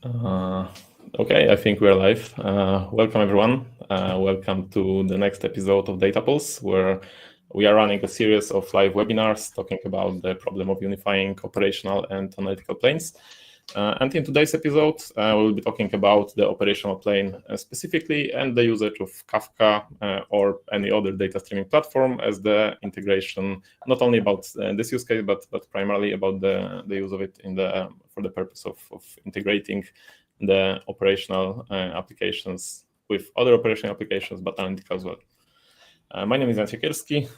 Uh, okay, I think we're live. Welcome, everyone. Welcome to the next episode of Data Pulse, where we are running a series of live webinars talking about the problem of unifying operational and analytical planes. And in today's episode, we'll be talking about the operational plane specifically and the usage of Kafka or any other data streaming platform as the integration, not only about this use case, but primarily about the use of it for the purpose of integrating the operational applications with other operational applications, but analytical as well. My name is Jan Siekierski,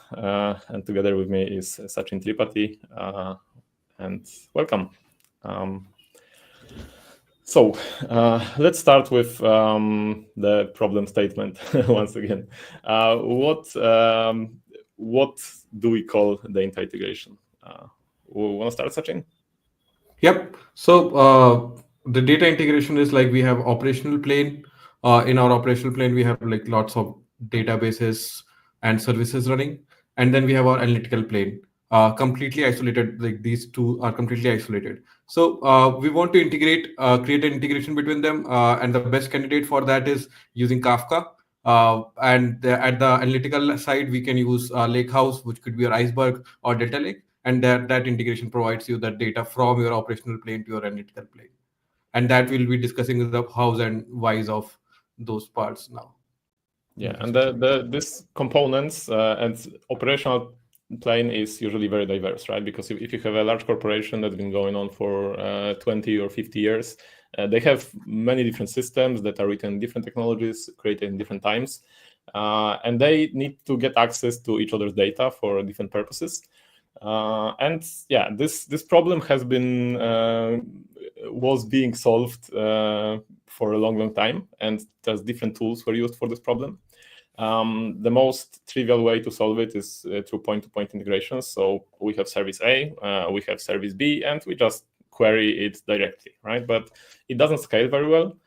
and together with me is Sachin Tripathi, and welcome. So let's start with the problem statement once again. What do we call the integration? We want to start, Sachin? Yep. So the data integration is like we have operational plane. In our operational plane, we have like lots of databases and services running, and then we have our analytical plane, completely isolated. Like these two are completely isolated. So we want to create an integration between them, and the best candidate for that is using Kafka. At the analytical side, we can use Lakehouse, which could be your Iceberg or Delta Lake, and that integration provides you that data from your operational plane to your analytical plane, and that we'll be discussing the hows and whys of those parts now. Yeah, and this components and operational plane is usually very diverse, right? Because if you have a large corporation that's been going on for 20 or 50 years, they have many different systems that are written in different technologies, created in different times, and they need to get access to each other's data for different purposes. And yeah, this problem has been was being solved for a long time, and there's different tools were used for this problem. The most trivial way to solve it is through point-to-point integration. So we have service A, we have service B, and we just query it directly, right? But it doesn't scale very well.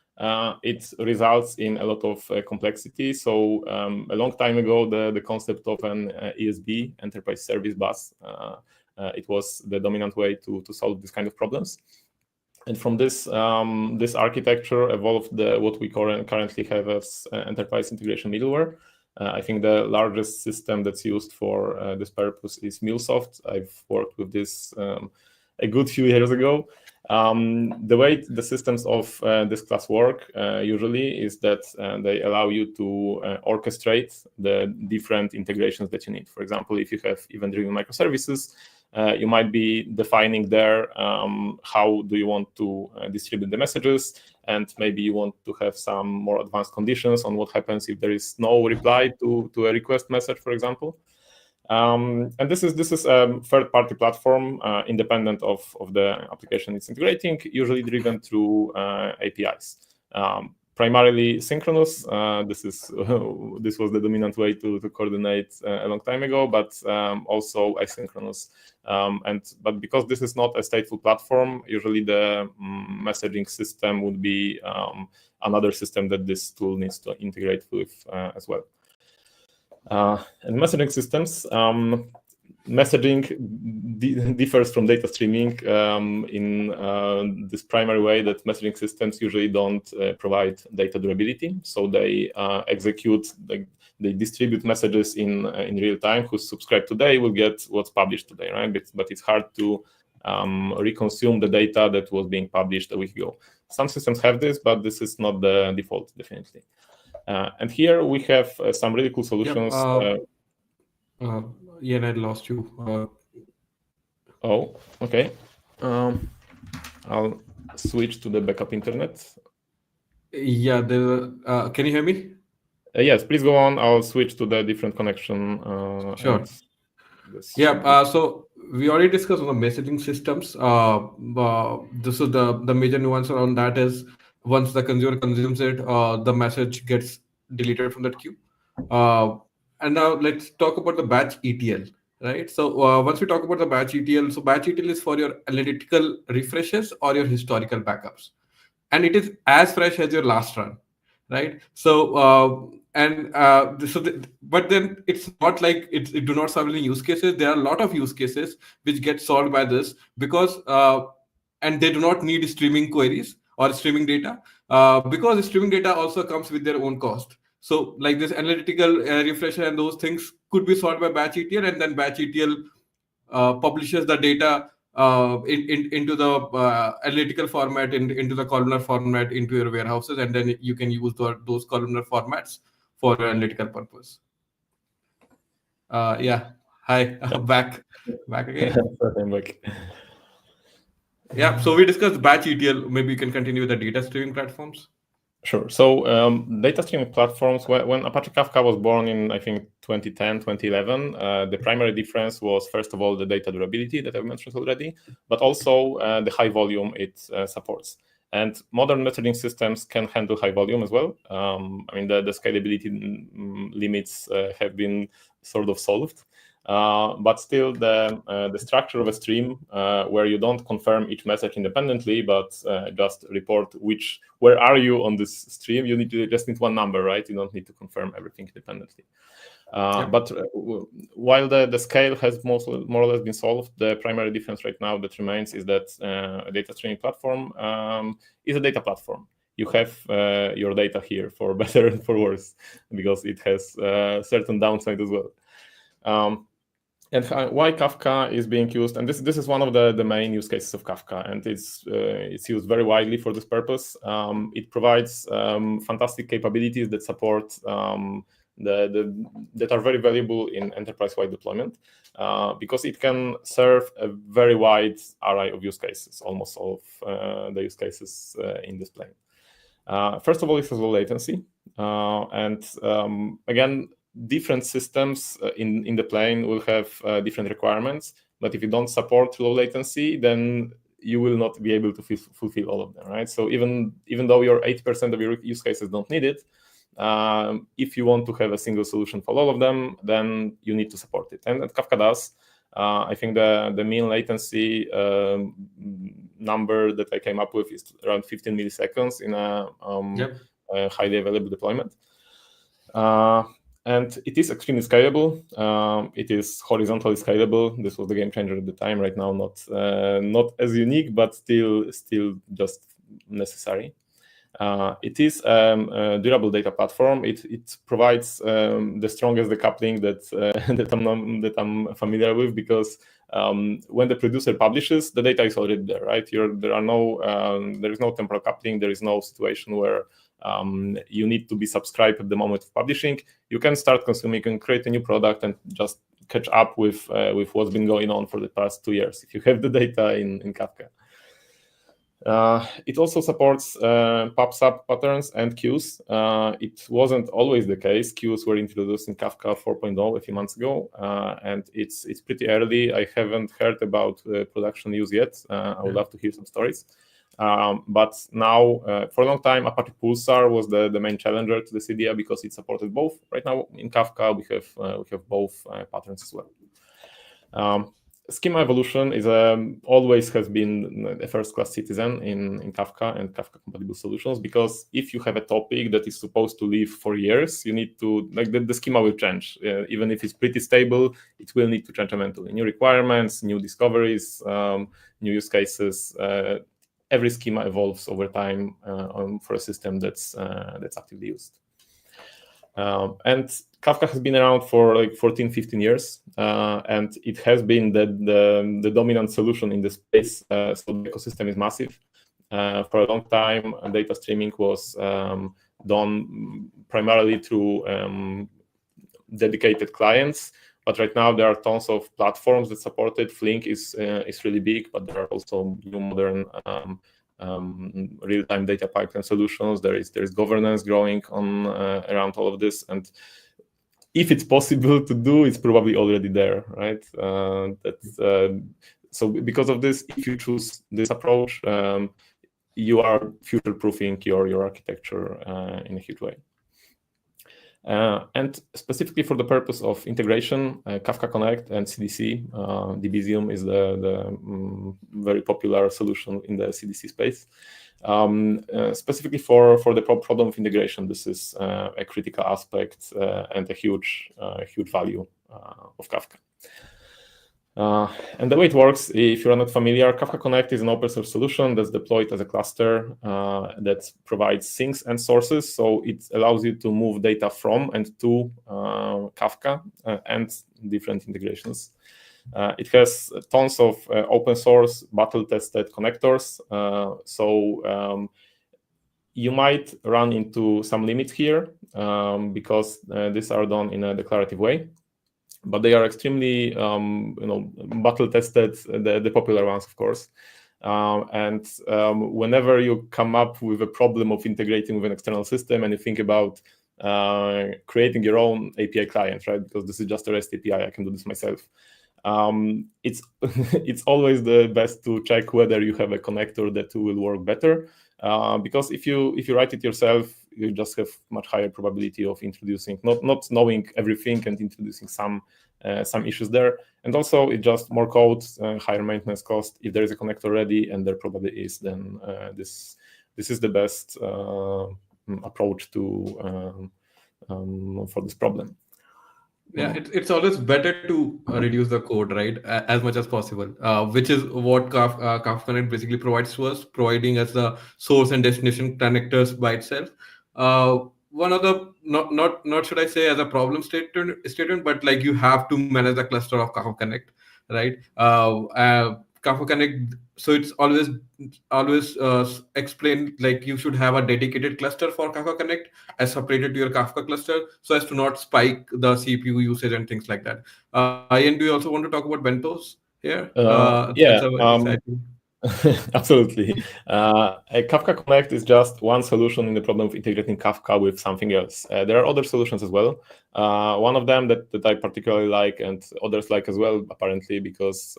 It results in a lot of complexity. So a long time ago, the concept of an ESB, Enterprise Service Bus, it was the dominant way to solve this kind of problems. And from this architecture evolved what we currently have as enterprise integration middleware. I think the largest system that's used for this purpose is MuleSoft. I've worked with this a good few years ago. The way the systems of this class work usually is that they allow you to orchestrate the different integrations that you need. For example, if you have event-driven microservices, you might be defining there how do you want to distribute the messages, and maybe you want to have some more advanced conditions on what happens if there is no reply to a request message, for example. And this is a third-party platform independent of the application it's integrating, usually driven through APIs. Primarily synchronous. This was the dominant way to coordinate a long time ago, but also asynchronous. But because this is not a stateful platform, usually the messaging system would be another system that this tool needs to integrate with as well. And messaging systems, messaging differs from data streaming in this primary way that messaging systems usually don't provide data durability. So they they distribute messages in real time. Who's subscribed today will get what's published today, right? But it's hard to reconsume the data that was being published a week ago. Some systems have this, but this is not the default, definitely. And here we have some really cool solutions. Yeah, I lost you. Oh, okay. I'll switch to the backup internet. Yeah, can you hear me? Yes, please go on. I'll switch to the different connection. Sure. Yeah. So we already discussed on the messaging systems. This is the major nuance around that is once the consumer consumes it, the message gets deleted from that queue. And now let's talk about the batch ETL, right? So once we talk about the batch ETL, so batch ETL is for your analytical refreshes or your historical backups, and it is as fresh as your last run, right? So but then it's not like it do not solve any use cases. There are a lot of use cases which get solved by this because and they do not need streaming queries or streaming data, because streaming data also comes with their own cost. So like this analytical refresher and those things could be solved by batch ETL, and then batch ETL publishes the data into the analytical format, into the columnar format, into your warehouses, and then you can use those columnar formats for analytical purpose. Yeah. Hi, back again. I'm back. Yeah. So we discussed batch ETL. Maybe you can continue with the data streaming platforms. Sure. So data streaming platforms, when Apache Kafka was born in, I think, 2010, 2011, the primary difference was, first of all, the data durability that I've mentioned already, but also the high volume it supports. And modern messaging systems can handle high volume as well. I mean, the scalability limits have been sort of solved. But still, the structure of a stream where you don't confirm each message independently, but just report where are you on this stream. You just need one number, right? You don't need to confirm everything independently. But while the scale has more or less been solved, the primary difference right now that remains is that a data streaming platform is a data platform. You have your data here, for better and for worse, because it has certain downside as well. And why Kafka is being used, and this is one of the main use cases of Kafka, and it's used very widely for this purpose. It provides fantastic capabilities that support that are very valuable in enterprise-wide deployment, because it can serve a very wide array of use cases, almost all of the use cases in this plane. First of all, it has low latency, and again, different systems in the plane will have different requirements, but if you don't support low latency, then you will not be able to fulfill all of them, right? So even though your 80% of your use cases don't need it, if you want to have a single solution for all of them, then you need to support it. And Kafka does. I think the mean latency number that I came up with is around 15 milliseconds in a highly available deployment. And it is extremely scalable. It is horizontally scalable. This was the game changer at the time. Right now, not as unique, but still just necessary. It is a durable data platform. It provides the strongest decoupling that I'm familiar with, because when the producer publishes, the data is already there, right? There is no temporal coupling. There is no situation where you need to be subscribed at the moment of publishing. You can start consuming and create a new product and just catch up with what's been going on for the past 2 years if you have the data in Kafka. It also supports pub/sub patterns and queues. It wasn't always the case. Queues were introduced in Kafka 4.0 a few months ago, and it's pretty early. I haven't heard about production use yet. I would love to hear some stories. But now, for a long time, Apache Pulsar was the main challenger to this idea, because it supported both. Right now in Kafka, we have both patterns as well. Schema evolution always has been a first-class citizen in Kafka and Kafka-compatible solutions, because if you have a topic that is supposed to live for years, you need to, the schema will change. Even if it's pretty stable, it will need to change eventually. New requirements, new discoveries, new use cases. Every schema evolves over time for a system that's actively used. And Kafka has been around for like 14, 15 years, and it has been the dominant solution in the space. So the ecosystem is massive. For a long time, data streaming was done primarily through dedicated clients. But right now, there are tons of platforms that support it. Flink is really big, but there are also new modern real-time data pipeline solutions. There is governance growing on around all of this, and if it's possible to do, it's probably already there, right? So because of this, if you choose this approach, you are future-proofing your architecture in a huge way. And specifically for the purpose of integration, Kafka Connect and CDC, Debezium is the very popular solution in the CDC space. Specifically for the problem of integration, this is a critical aspect and a huge value of Kafka. And the way it works, if you're not familiar, Kafka Connect is an open source solution that's deployed as a cluster that provides sinks and sources. So it allows you to move data from and to Kafka and different integrations. It has tons of open source battle-tested connectors. You might run into some limits here because these are done in a declarative way, but they are extremely battle tested, the popular ones, of course. Whenever you come up with a problem of integrating with an external system and you think about creating your own API client, right? Because this is just a REST API, I can do this myself. It's it's always the best to check whether you have a connector that will work better. Because if you write it yourself, you just have much higher probability of introducing not knowing everything and introducing some issues there. And also it's just more code, higher maintenance cost. If there is a connector ready, and there probably is, then this is the best approach to for this problem. Yeah, it's always better to reduce the code, right, as much as possible, which is what Kafka Connect basically provides to us, providing us the source and destination connectors by itself. One of the not should I say as a problem statement, but like you have to manage the cluster of Kafka Connect, right? Kafka Connect, so it's always explained like you should have a dedicated cluster for Kafka Connect as separated to your Kafka cluster, so as to not spike the CPU usage and things like that. Ian, do you also want to talk about bentos here? That's a exciting. Absolutely. Kafka Connect is just one solution in the problem of integrating Kafka with something else. There are other solutions as well. One of them that I particularly like, and others like as well, apparently, because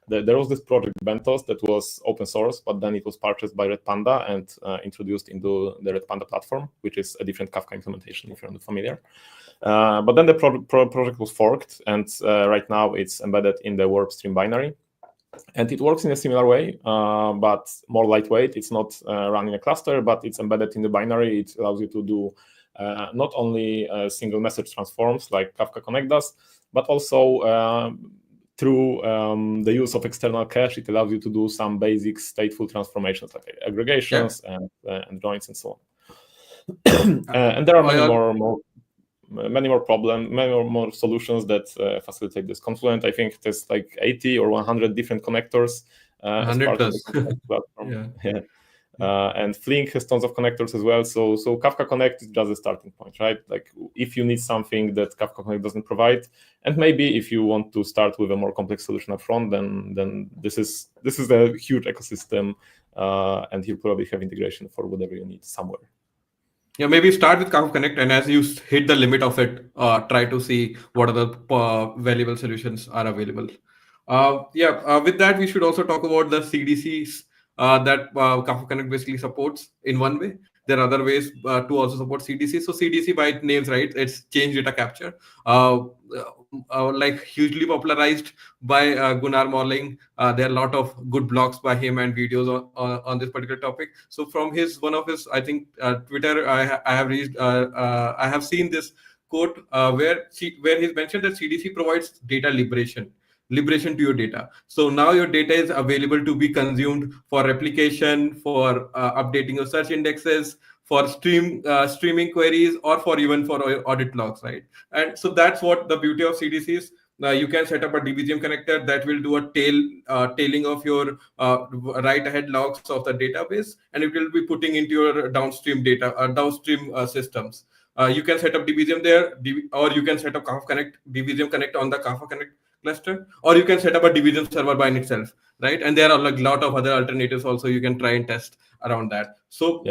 there was this project Bentos that was open source, but then it was purchased by Red Panda and introduced into the Red Panda platform, which is a different Kafka implementation, if you're not familiar. But then the project was forked, and right now it's embedded in the warp stream binary. And it works in a similar way, but more lightweight. It's not run in a cluster, but it's embedded in the binary. It allows you to do not only single message transforms like Kafka Connect does, but also through the use of external cache, it allows you to do some basic stateful transformations like aggregations and joins and so on. And there are many more solutions that facilitate this. Confluent, I think there's like 80 or 100 different connectors as part of the platform. And Flink has tons of connectors as well. So Kafka Connect is just a starting point, right? Like if you need something that Kafka Connect doesn't provide, and maybe if you want to start with a more complex solution up front, then this is a huge ecosystem, and you'll probably have integration for whatever you need somewhere. Yeah, maybe start with Kafka Connect, and as you hit the limit of it, try to see what other valuable solutions are available. With that, we should also talk about the CDCs that Kafka Connect basically supports in one way. There are other ways to also support CDC. So CDC by its names, right? It's change data capture. Like hugely popularized by Gunnar Morling. There are a lot of good blogs by him and videos on this particular topic. So from one of his, I think Twitter, I have reached, I have seen this quote where he's mentioned that CDC provides data liberation to your data. So now your data is available to be consumed for replication, for updating your search indexes, for streaming queries, or for even for audit logs, right? And so that's what the beauty of CDC is. You can set up a DBGM connector that will do a tailing of your write ahead logs of the database, and it will be putting into your downstream data, downstream systems. You can set up DBGM there, or you can set up Kafka Connect, DBGM Connect on the Kafka Connect cluster, or you can set up a DBGM server by itself, right? And there are like a lot of other alternatives also you can try and test around that. So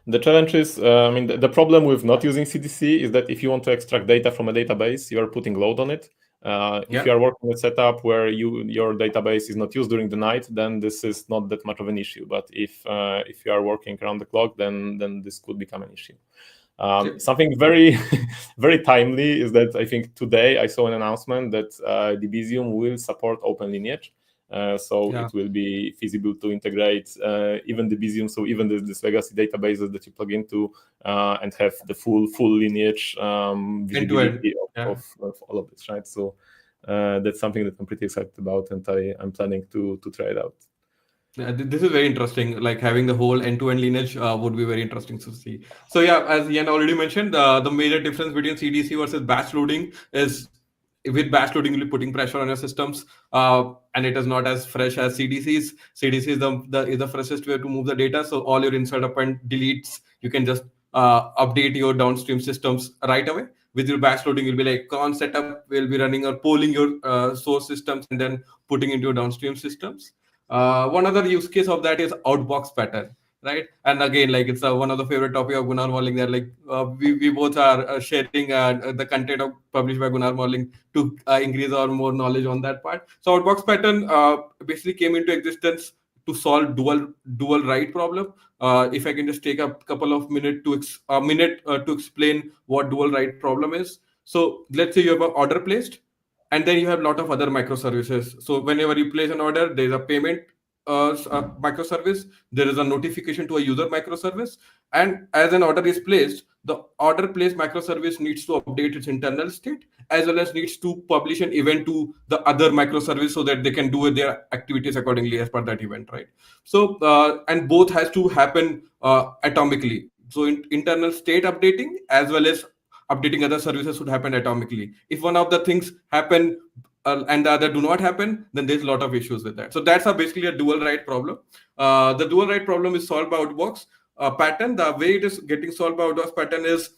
the challenge is, the problem with not using CDC is that if you want to extract data from a database, you are putting load on it. If you are working with a setup where your database is not used during the night, then this is not that much of an issue. But if you are working around the clock, then this could become an issue. Something very, very timely is that I think today I saw an announcement that Debezium will support Open Lineage. It will be feasible to integrate even Debezium, so even this legacy databases that you plug into, and have the full lineage visibility of all of this, right? So that's something that I'm pretty excited about, and I'm planning to try it out. Yeah, this is very interesting. Like having the whole end-to-end lineage would be very interesting to see. So yeah, as Ian already mentioned, the major difference between CDC versus batch loading is with batch loading, you'll be putting pressure on your systems, and it is not as fresh as CDCs. CDC is the freshest way to move the data. So all your insert append deletes, you can just update your downstream systems right away. With your batch loading, you'll be like con setup will be running or polling your source systems and then putting into your downstream systems. One other use case of that is outbox pattern, right? And again, like it's one of the favorite topic of Gunnar Modeling. That like we both are sharing the content published by Gunnar Modeling to increase our more knowledge on that part. So outbox pattern basically came into existence to solve dual write problem. If I can just take a couple of minutes to explain what dual write problem is. So let's say you have an order placed, and then you have a lot of other microservices. So whenever you place an order, there is a payment microservice, there is a notification to a user microservice, and as an order is placed, the order placed microservice needs to update its internal state as well as needs to publish an event to the other microservice so that they can do their activities accordingly as per that event, right? So and both has to happen atomically. So internal state updating as well as updating other services should happen atomically. If one of the things happen and the other do not happen, then there's a lot of issues with that. So that's basically a dual write problem. The dual write problem is solved by outbox pattern. The way it is getting solved by outbox pattern is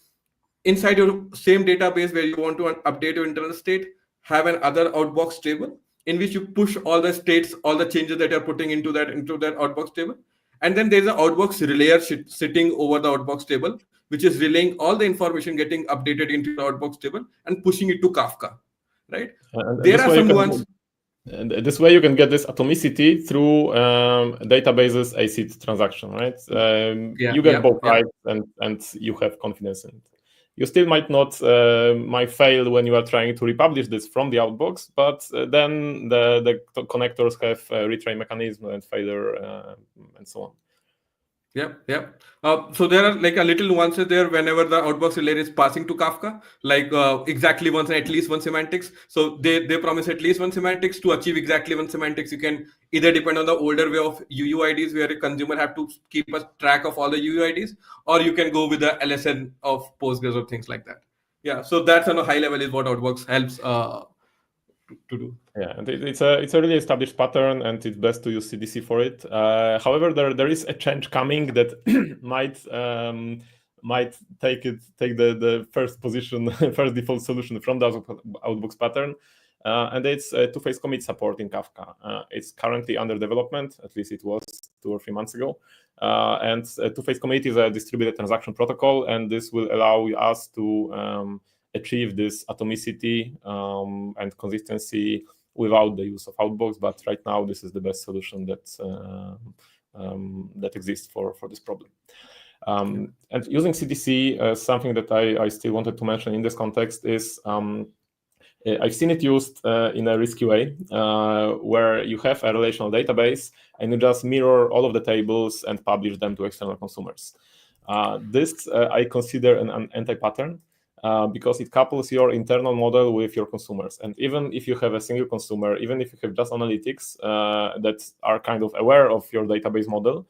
inside your same database where you want to update your internal state, have an other outbox table in which you push all the states, all the changes that you're putting into that outbox table. And then there's an outbox relayer sitting over the outbox table, which is relaying all the information getting updated into the outbox table and pushing it to Kafka, right? There are some nuances. And this way you can get this atomicity through databases ACID transaction, right? You get both sides and you have confidence in it. You still might not might fail when you are trying to republish this from the outbox, but then the connectors have a retry mechanism and failure and so on. Yeah. So there are like a little nuances there whenever the outbox relayer is passing to Kafka, like exactly once and at least one semantics. So they promise at least one semantics. To achieve exactly one semantics, you can either depend on the older way of UUIDs where a consumer have to keep a track of all the UUIDs, or you can go with the LSN of Postgres or things like that. Yeah, so that's on a high level is what outbox helps to do. Yeah, and it's a really established pattern, and it's best to use CDC for it. However, there is a change coming that might take the first position, first default solution from the outbox pattern, and it's two-phase commit support in Kafka. It's currently under development, at least it was 2 or 3 months ago. And two-phase commit is a distributed transaction protocol, and this will allow us to achieve this atomicity and consistency without the use of outbox. But right now, this is the best solution that exists for this problem. And using CDC, something that I still wanted to mention in this context is I've seen it used in a risky way, where you have a relational database and you just mirror all of the tables and publish them to external consumers. This I consider an anti-pattern. Because it couples your internal model with your consumers. And even if you have a single consumer, even if you have just analytics that are kind of aware of your database model,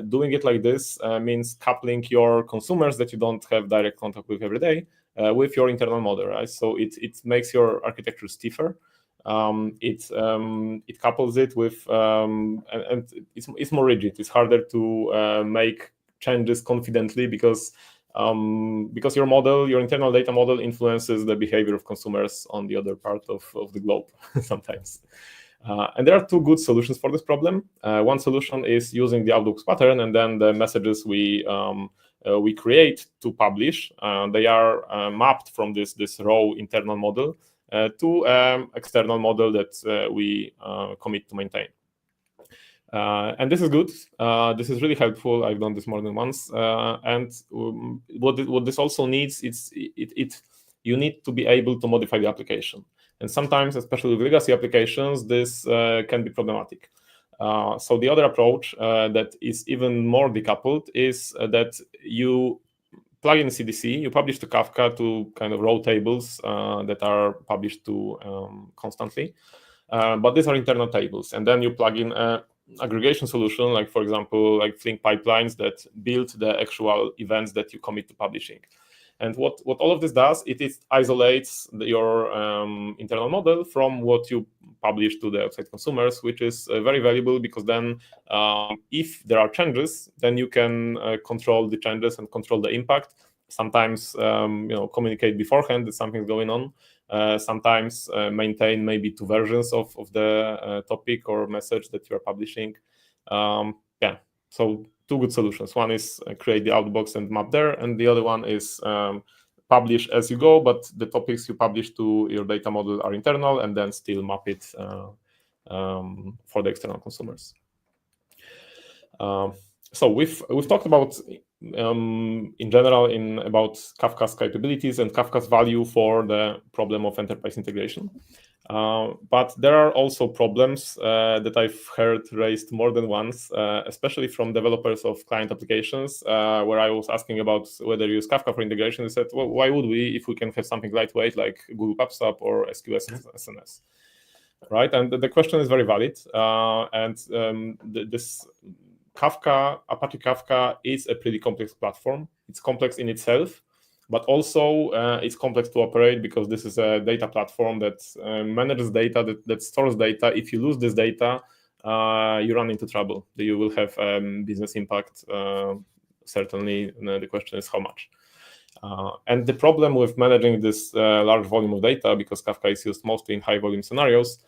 doing it like this means coupling your consumers that you don't have direct contact with every day with your internal model, right? So it makes your architecture stiffer. It couples it with, and it's more rigid. It's harder to make changes confidently because your internal data model influences the behavior of consumers on the other part of the globe sometimes. And there are two good solutions for this problem. One solution is using the outbox pattern, and then the messages we create to publish, they are mapped from this raw internal model to external model that we commit to maintain. And this is good. This is really helpful. I've done this more than once. And what this also needs, you need to be able to modify the application. And sometimes, especially with legacy applications, this can be problematic. So the other approach that is even more decoupled is that you plug in CDC, you publish to Kafka to kind of raw tables that are published to constantly. But these are internal tables. And then you plug in an aggregation solution, like, for example, like Flink pipelines that build the actual events that you commit to publishing. And what all of this does, it isolates your internal model from what you publish to the outside consumers, which is very valuable, because then if there are changes, then you can control the changes and control the impact. Sometimes communicate beforehand that something's going on. Sometimes maintain maybe two versions of the topic or message that you are publishing. So two good solutions. One is create the outbox and map there, and the other one is publish as you go, but the topics you publish to your data model are internal, and then still map it for the external consumers. So we've talked about in general about Kafka's capabilities and Kafka's value for the problem of enterprise integration. But there are also problems that I've heard raised more than once, especially from developers of client applications, where I was asking about whether you use Kafka for integration. They said, well, why would we if we can have something lightweight like Google PubSub or SQS SNS? Right? And the question is very valid. This Kafka, Apache Kafka, is a pretty complex platform. It's complex in itself, but also it's complex to operate, because this is a data platform that manages data, that stores data. If you lose this data, you run into trouble. You will have business impact, certainly. The question is how much. And the problem with managing this large volume of data, because Kafka is used mostly in high volume scenarios,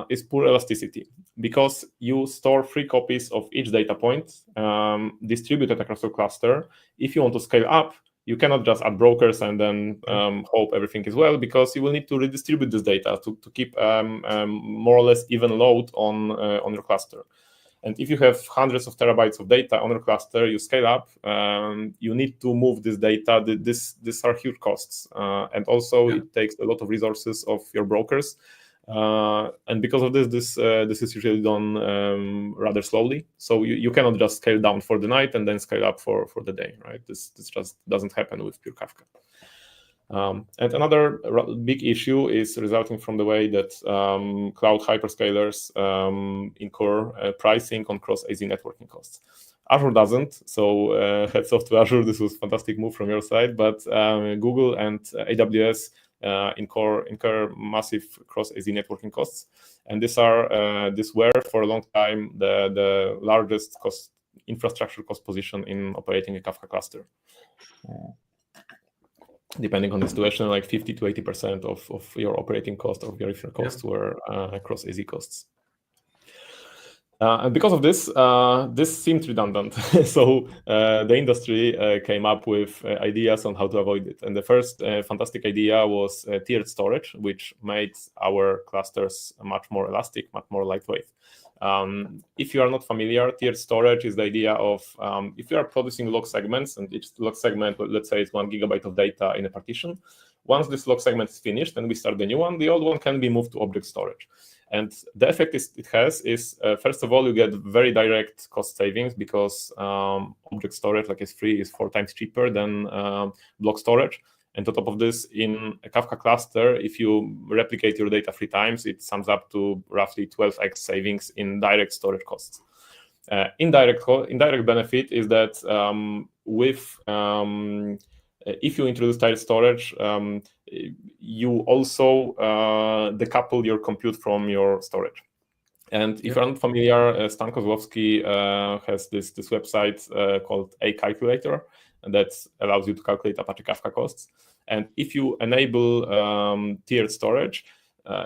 is poor elasticity, because you store 3 copies of each data point distributed across your cluster. If you want to scale up, you cannot just add brokers and then hope everything is well, because you will need to redistribute this data to keep more or less even load on your cluster. And if you have hundreds of terabytes of data on your cluster, you scale up, you need to move this data. These are huge costs. And also it takes a lot of resources of your brokers. And because of this is usually done rather slowly. So you cannot just scale down for the night and then scale up for the day, right? This just doesn't happen with pure Kafka. And another big issue is resulting from the way that cloud hyperscalers incur pricing on cross-AZ networking costs. Azure doesn't, so heads off to Azure. This was a fantastic move from your side, but Google and AWS incur massive cross-AZ networking costs, and these were for a long time the largest infrastructure cost position in operating a Kafka cluster. Depending on the situation, like 50 to 80% of your operating cost or your costs were cross-AZ costs. And because of this seemed redundant. So the industry came up with ideas on how to avoid it. And the first fantastic idea was tiered storage, which made our clusters much more elastic, much more lightweight. If you are not familiar, tiered storage is the idea of if you are producing log segments, and each log segment, let's say it's 1 gigabyte of data in a partition. Once this log segment is finished and we start the new one, the old one can be moved to object storage. And the effect it has is, first of all, you get very direct cost savings, because object storage, like S3, is 4 times cheaper than block storage. And on top of this, in a Kafka cluster, if you replicate your data 3 times, it sums up to roughly 12x savings in direct storage costs. Indirect benefit is that if you introduce tiered storage, you also decouple your compute from your storage. And if you're not familiar, Stan Kozłowski has this website called A Calculator that allows you to calculate Apache Kafka costs. And if you enable tiered storage,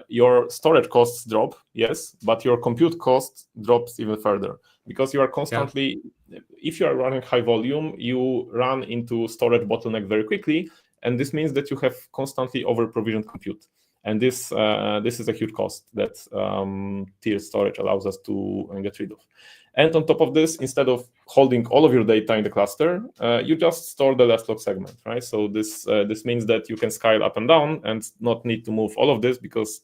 your storage costs drop, yes, but your compute cost drops even further, because you are constantly, if you are running high volume, you run into storage bottleneck very quickly, and this means that you have constantly over-provisioned compute. And this is a huge cost that tiered storage allows us to get rid of. And on top of this, instead of holding all of your data in the cluster, you just store the last log segment, right? So this means that you can scale up and down and not need to move all of this, because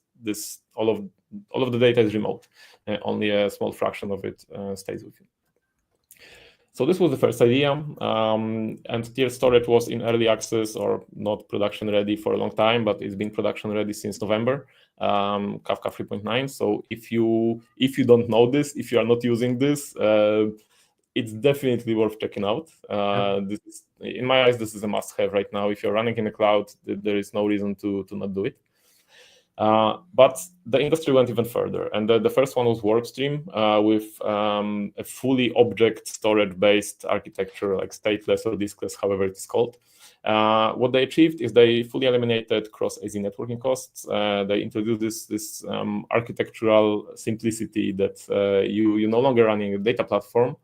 all of the data is remote. Only a small fraction of it stays with you. So this was the first idea, and tier storage was in early access or not production ready for a long time, but it's been production ready since November, Kafka 3.9. So if you don't know this, if you are not using this, it's definitely worth checking out. This is, in my eyes, this is a must-have right now. If you're running in the cloud, there is no reason to not do it. But the industry went even further, and the first one was WarpStream with a fully object storage-based architecture, like Stateless or Diskless, however it's called. What they achieved is they fully eliminated cross-AZ networking costs. They introduced this architectural simplicity that you no longer running a data platform,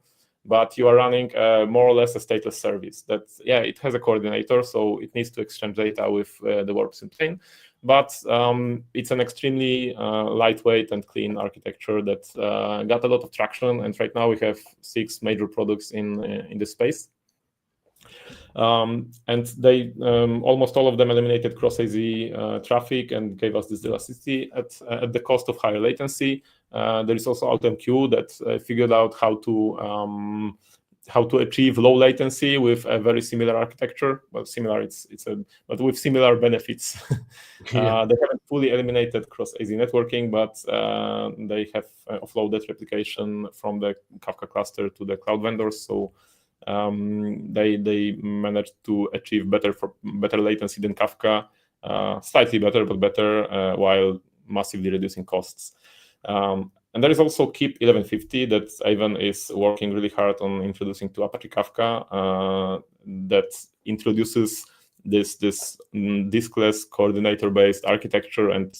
but you are running more or less a stateless service. That it has a coordinator, so it needs to exchange data with the WarpStream chain. But it's an extremely lightweight and clean architecture that got a lot of traction. And right now we have 6 major products in this space. And they almost all of them eliminated cross-AZ traffic and gave us this elasticity at the cost of higher latency. There is also AutoMQ that figured out how to achieve low latency with a very similar architecture. Well, similar, but with similar benefits. They haven't fully eliminated cross-AZ networking, but they have offloaded replication from the Kafka cluster to the cloud vendors. So they managed to achieve better latency than Kafka, slightly better, but better, while massively reducing costs. And there is also Keep 1150 that Ivan is working really hard on introducing to Apache Kafka, that introduces this diskless coordinator-based architecture and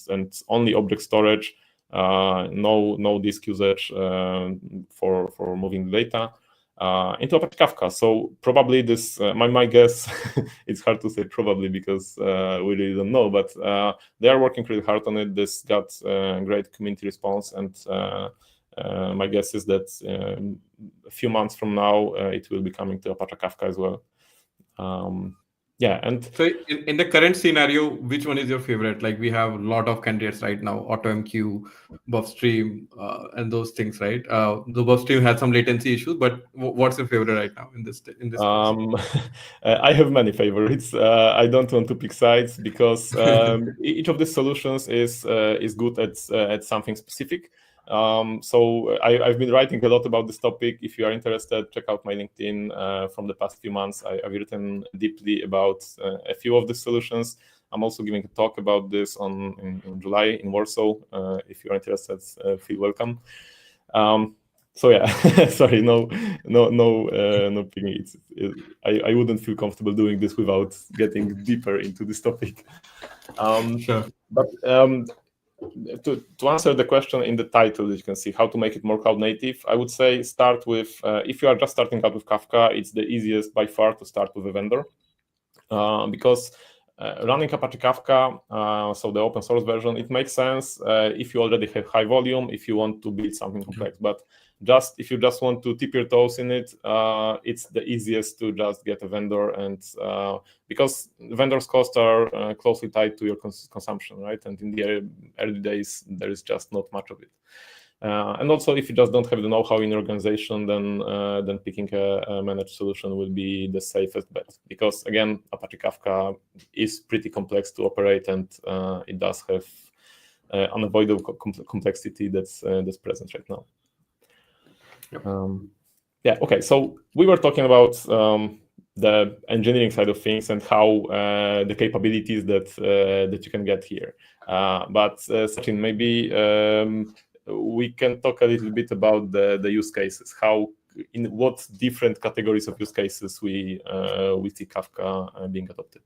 only object storage, no disk usage for moving the data into Apache Kafka. So probably this, my guess, it's hard to say probably because we really don't know, but they are working pretty hard on it. This got great community response, and my guess is that a few months from now, it will be coming to Apache Kafka as well. And so in the current scenario, which one is your favorite? Like we have a lot of candidates right now, AutoMQ, BuffStream, and those things, right? The BuffStream had some latency issues, but what's your favorite right now in this I have many favorites. I don't want to pick sides because each of these solutions is good at something specific. So I've been writing a lot about this topic. If you are interested, check out my LinkedIn from the past few months. I've written deeply about a few of the solutions. I'm also giving a talk about this in July in Warsaw. If you are interested, feel welcome. So yeah, sorry, no picking. I wouldn't feel comfortable doing this without getting deeper into this topic. Sure. But to answer the question in the title, that you can see how to make it more cloud native, I would say start with, if you are just starting out with Kafka, it's the easiest by far to start with a vendor, because running Apache Kafka, so the open source version, it makes sense if you already have high volume, if you want to build something complex. But if you just want to tip your toes in it, it's the easiest to just get a vendor, and because vendors' costs are closely tied to your consumption, right? And in the early days, there is just not much of it. And also, if you just don't have the know-how in your organization, then picking a managed solution will be the safest bet. Because again, Apache Kafka is pretty complex to operate, and it does have unavoidable complexity that's present right now. Okay. So we were talking about the engineering side of things and how the capabilities that you can get here. But Sachin, maybe we can talk a little bit about the use cases. In what different categories of use cases we see Kafka being adopted.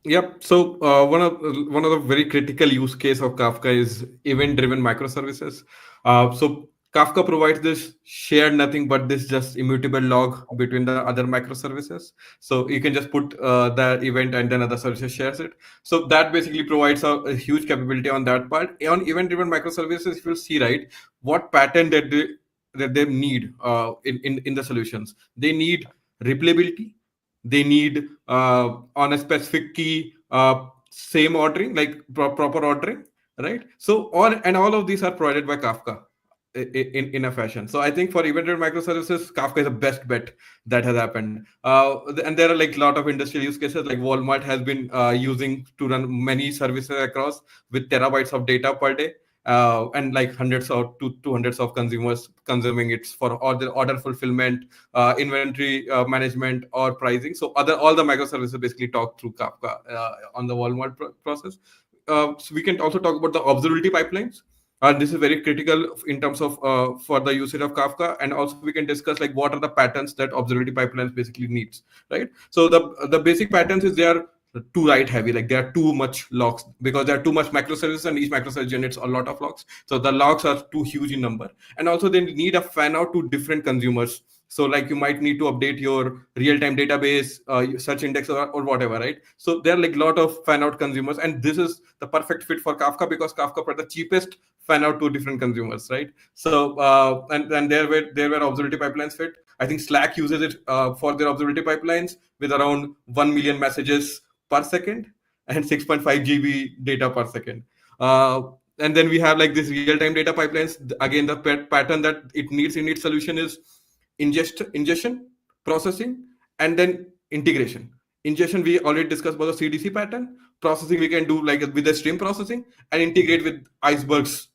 Yep. So one of the very critical use case of Kafka is event-driven microservices. So Kafka provides this shared nothing but this just immutable log between the other microservices. So you can just put the event and then other services shares it. So that basically provides a huge capability on that part. On event-driven microservices, if you'll see, right, what pattern that they need in the solutions. They need replayability. They need on a specific key same ordering, like proper ordering, right? So all of these are provided by Kafka. in a fashion. So I think for event-driven microservices, Kafka is the best bet that has happened. And there are like a lot of industrial use cases. Like Walmart has been using to run many services across with terabytes of data per day. And like hundreds of to hundreds of consumers consuming it for order fulfillment, inventory management, or pricing. So all the microservices basically talk through Kafka on the Walmart process. So we can also talk about the observability pipelines. This is very critical in terms of for the usage of Kafka, and also we can discuss like what are the patterns that observability pipelines basically needs, right? So the basic patterns is they are too write heavy, like there are too much logs because there are too much microservices and each microservice generates a lot of logs. So the logs are too huge in number, and also they need a fan out to different consumers. So like you might need to update your real-time database, search index, or whatever, right? So there are like a lot of fan out consumers, and this is the perfect fit for Kafka because Kafka provides the cheapest fan out to different consumers, right? So and there where observability pipelines fit. I think Slack uses it for their observability pipelines with around 1 million messages per second and 6.5 GB data per second. And then we have like this real-time data pipelines. Again, the pattern that it needs in its solution is ingestion, processing, and then integration. Ingestion, we already discussed about the CDC pattern. Processing, we can do like with the stream processing and integrate with icebergs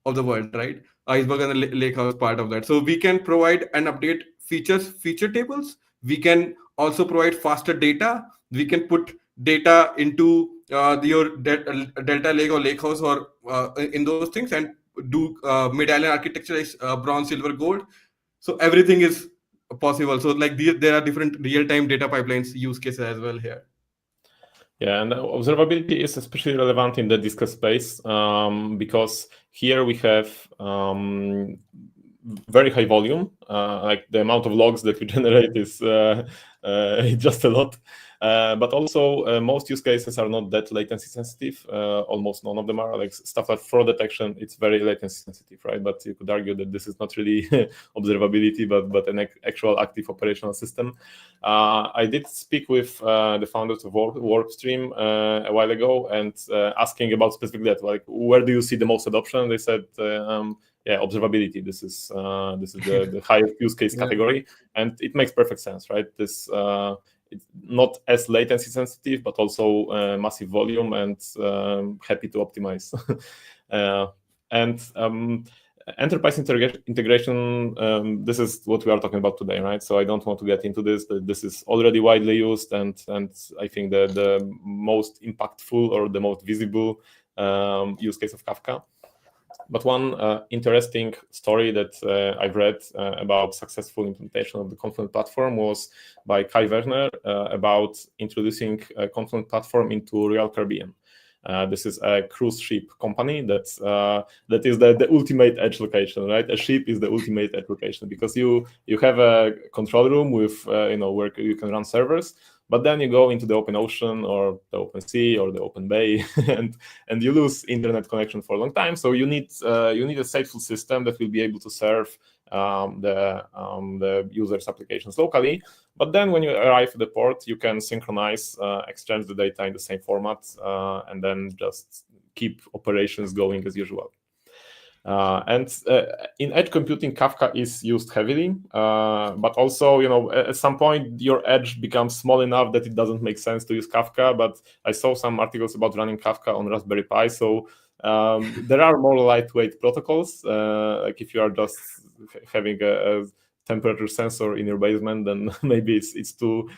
of the world, right? Iceberg and the lakehouse part of that. So we can provide and update feature tables. We can also provide faster data. We can put data into your delta lake or lakehouse or in those things and do medallion architecture like bronze, silver, gold. So everything is possible. So like there are different real-time data pipelines use cases as well here. Yeah, and observability is especially relevant in the Diskless space because here we have very high volume. Like the amount of logs that we generate is just a lot. But also most use cases are not that latency sensitive. Almost none of them are. Like stuff like fraud detection, it's very latency sensitive, right? But you could argue that this is not really observability, but an actual active operational system. I did speak with the founders of Workstream a while ago and asking about specifically that, like, where do you see the most adoption? They said, yeah, observability. This is the highest use case category, and it makes perfect sense, right? This it's not as latency sensitive, but also massive volume and happy to optimize. Enterprise integration, this is what we are talking about today, right? So I don't want to get into this. This is already widely used, and I think the most impactful or the most visible use case of Kafka. But one interesting story that I've read about successful implementation of the Confluent platform was by Kai Werner about introducing a Confluent platform into Royal Caribbean. This is a cruise ship company that is the ultimate edge location, right? A ship is the ultimate edge location because you have a control room with where you can run servers, but then you go into the open ocean or the open sea or the open bay, and you lose internet connection for a long time. So you need a stateful system that will be able to serve the user's applications locally. But then when you arrive at the port, you can synchronize, exchange the data in the same format, and then just keep operations going as usual. And in edge computing, Kafka is used heavily, but also, at some point your edge becomes small enough that it doesn't make sense to use Kafka. But I saw some articles about running Kafka on Raspberry Pi, so there are more lightweight protocols. Like if you are just having a temperature sensor in your basement, then maybe it's too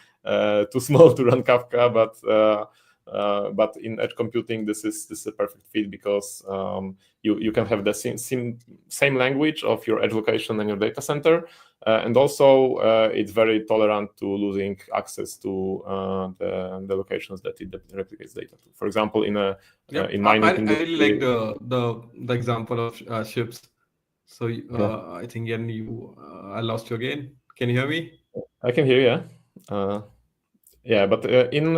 small to run Kafka, but in edge computing, this is a perfect fit because you can have the same language of your edge location and your data center, and also it's very tolerant to losing access to the locations that it replicates data to. For example, in mining I industry, really like the example of ships. So I think Yen, I lost you again. Can you hear me? I can hear you. Yeah. Yeah, but in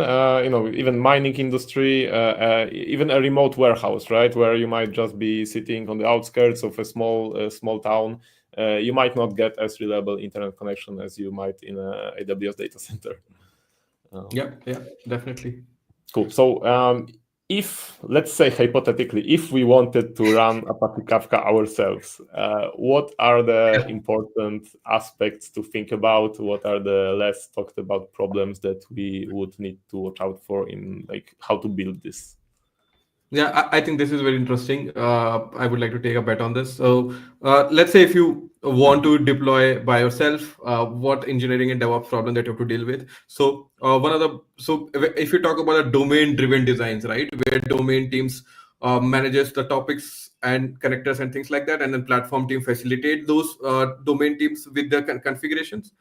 even mining industry, even a remote warehouse, right, where you might just be sitting on the outskirts of a small town, you might not get as reliable internet connection as you might in a AWS data center. Yeah, definitely. Cool. So if, let's say hypothetically, if we wanted to run Apache Kafka ourselves, what are the important aspects to think about? What are the less talked about problems that we would need to watch out for in like how to build this? Yeah, I think this is very interesting. I would like to take a bet on this. So, let's say if you want to deploy by yourself, what engineering and DevOps problem that you have to deal with. So, if you talk about a domain-driven designs, right, where domain teams manages the topics and connectors and things like that, and then platform team facilitate those domain teams with the configurations.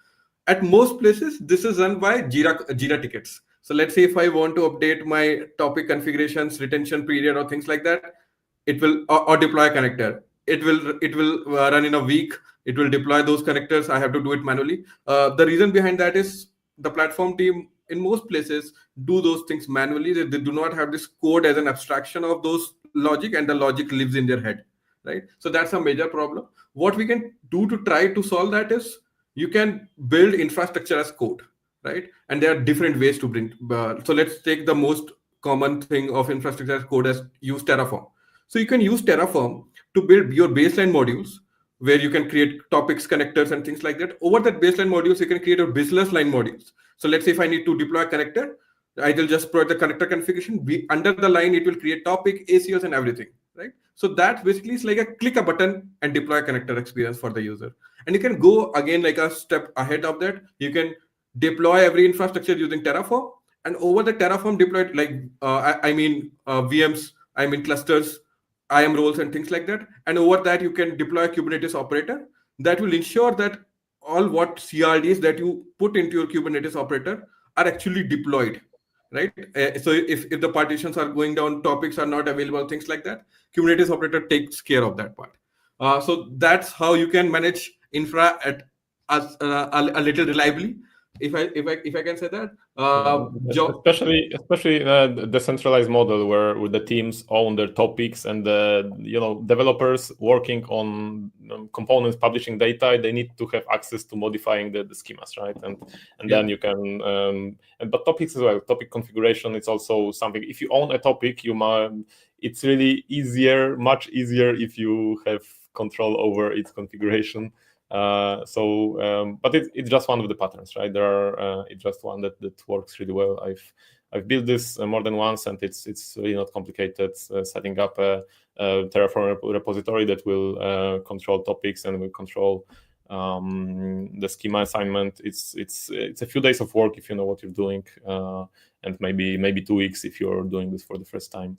At most places, this is run by Jira tickets. So let's say if I want to update my topic configurations, retention period, or things like that, it will or deploy a connector. It will run in a week. It will deploy those connectors. I have to do it manually. The reason behind that is the platform team in most places do those things manually. They do not have this code as an abstraction of those logic, and the logic lives in their head, right? So that's a major problem. What we can do to try to solve that is you can build infrastructure as code, right? And there are different ways to bring. So let's take the most common thing of infrastructure as code as use Terraform. So you can use Terraform to build your baseline modules where you can create topics, connectors, and things like that. Over that baseline modules, you can create a business line modules. So let's say if I need to deploy a connector, I will just provide the connector configuration. Under the line, it will create topic, ACLs, and everything, right? So that basically is like a click a button and deploy a connector experience for the user. And you can go again like a step ahead of that. You can deploy every infrastructure using Terraform, and over the Terraform deployed like VMs, I mean clusters, IAM roles, and things like that. And over that, you can deploy a Kubernetes operator that will ensure that all what CRDs that you put into your Kubernetes operator are actually deployed, right? So if the partitions are going down, topics are not available, things like that, Kubernetes operator takes care of that part. So that's how you can manage infra at a little reliably, if I can say that. Yeah, especially the decentralized model where the teams own their topics and the developers working on components publishing data, they need to have access to modifying the schemas, right? And then you can but topics as well, topic configuration, it's also something. If you own a topic, it's really much easier if you have control over its configuration. But it's just one of the patterns, right? It's just one that works really well. I've built this more than once, and it's really not complicated. Setting up a Terraform repository that will control topics and will control the schema assignment. It's a few days of work if you know what you're doing, and maybe 2 weeks if you're doing this for the first time.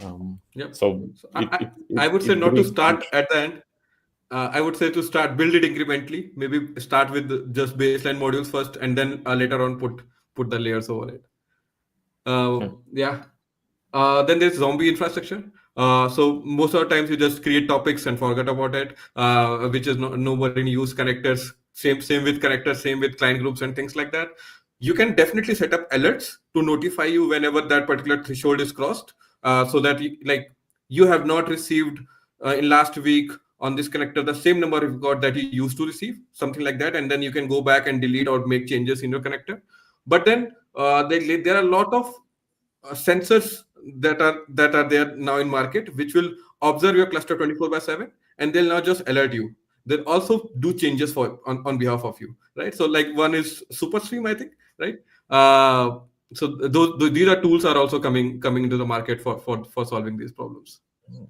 So I would say not to start at the end. I would say to start build it incrementally. Maybe start with just baseline modules first, and then later on put the layers over it. Then there's zombie infrastructure. So most of the times you just create topics and forget about it, which is nobody use connectors. Same with connectors, same with client groups and things like that. You can definitely set up alerts to notify you whenever that particular threshold is crossed, so that you have not received in last week on this connector the same number you've got that you used to receive, something like that, and then you can go back and delete or make changes in your connector. But then there are a lot of sensors that are there now in market, which will observe your cluster 24/7, and they'll now just alert you. They'll also do changes on behalf of you, right? So like one is SuperStream, I think, right? So these are tools are also coming into the market for solving these problems.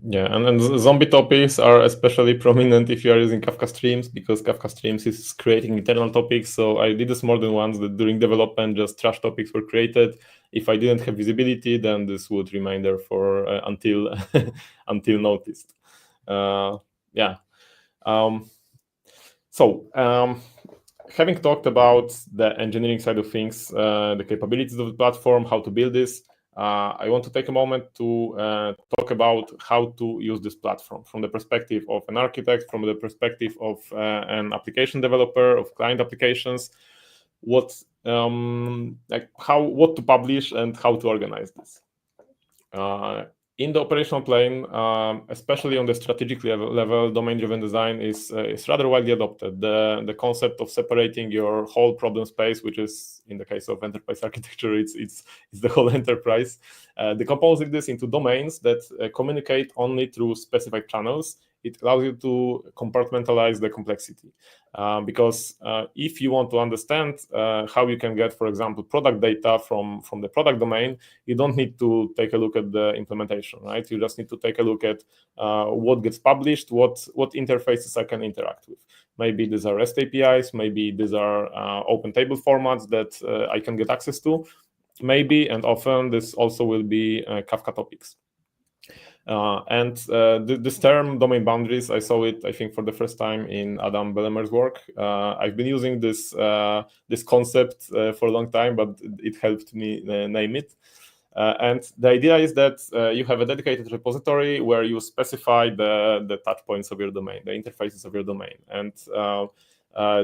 Yeah, and zombie topics are especially prominent if you are using Kafka Streams, because Kafka Streams is creating internal topics. So I did this more than once, that during development just trash topics were created. If I didn't have visibility, then this would remain there for until until noticed. Having talked about the engineering side of things, the capabilities of the platform, how to build this, I want to take a moment to talk about how to use this platform from the perspective of an architect, from the perspective of an application developer, of client applications, what to publish and how to organize this. in the operational plane, especially on the strategic level, domain-driven design is rather widely adopted. The concept of separating your whole problem space, which is in the case of enterprise architecture, it's the whole enterprise, decomposing this into domains that communicate only through specific channels. It allows you to compartmentalize the complexity. Because if you want to understand how you can get, for example, product data from the product domain, you don't need to take a look at the implementation, right? You just need to take a look at what gets published, what interfaces I can interact with. Maybe these are REST APIs, maybe these are open table formats that I can get access to. Maybe, and often, this also will be Kafka topics. This term domain boundaries, I saw it, I think, for the first time in Adam Bellemer's work. I've been using this concept for a long time, but it helped me name it. And the idea is that you have a dedicated repository where you specify the touch points of your domain, the interfaces of your domain. And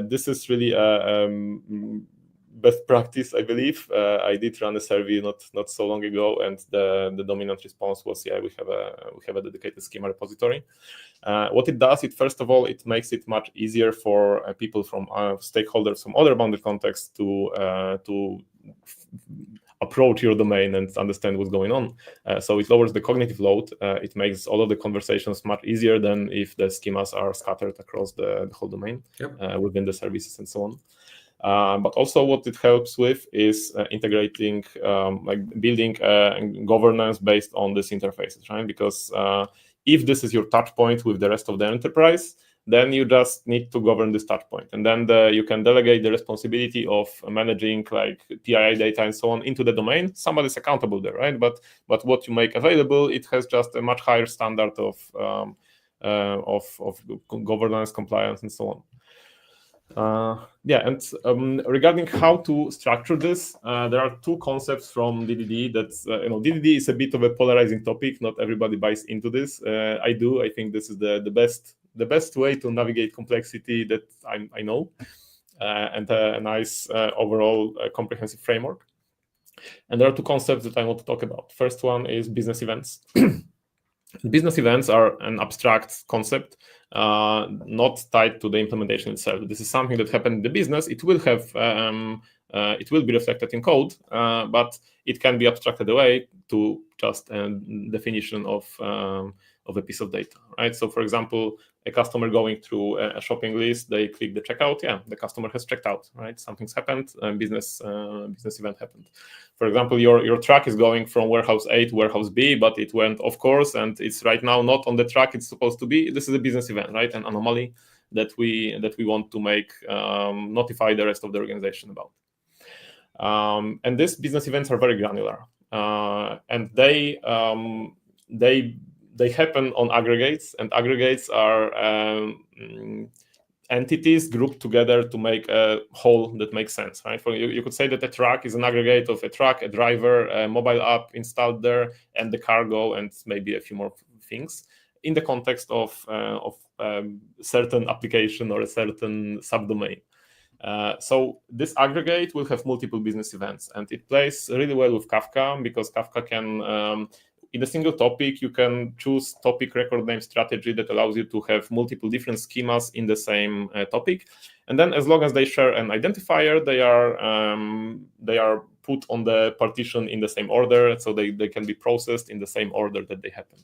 this is really best practice, I believe. I did run a survey not so long ago, and the dominant response was, yeah, we have a dedicated schema repository. What it does, first of all, it makes it much easier for people from stakeholders from other bounded contexts to approach your domain and understand what's going on. So it lowers the cognitive load. It makes all of the conversations much easier than if the schemas are scattered across the whole domain. Yep. Within the services and so on. But also what it helps with is integrating, building governance based on these interfaces, right? Because if this is your touch point with the rest of the enterprise, then you just need to govern this touch point. And then you can delegate the responsibility of managing like PII data and so on into the domain. Somebody's accountable there, right? But what you make available, it has just a much higher standard of governance, compliance, and so on. Regarding how to structure this, there are two concepts from DDD that DDD is a bit of a polarizing topic. Not everybody buys into this. I do. I think this is the best way to navigate complexity that I know, and a nice overall comprehensive framework. And there are two concepts that I want to talk about. First one is business events. Business events are an abstract concept, not tied to the implementation itself. This is something that happened in the business. It will have, it will be reflected in code, but it can be abstracted away to just a definition of a piece of data, right? So, for example, a customer going through a shopping list, they click the checkout. Yeah, the customer has checked out, right? Something's happened. Business event happened. For example, your truck is going from warehouse A to warehouse B, but it went off course and it's right now not on the track it's supposed to be. This is a business event, right? An anomaly that we want to make notify the rest of the organization about. And these business events are very granular, and they happen on aggregates, and aggregates are entities grouped together to make a whole that makes sense, right? For you could say that a truck is an aggregate of a truck, a driver, a mobile app installed there, and the cargo, and maybe a few more things in the context of certain application or a certain subdomain. So this aggregate will have multiple business events, and it plays really well with Kafka because Kafka can in a single topic, you can choose topic record name strategy that allows you to have multiple different schemas in the same topic. And then as long as they share an identifier, they are put on the partition in the same order, so they can be processed in the same order that they happened.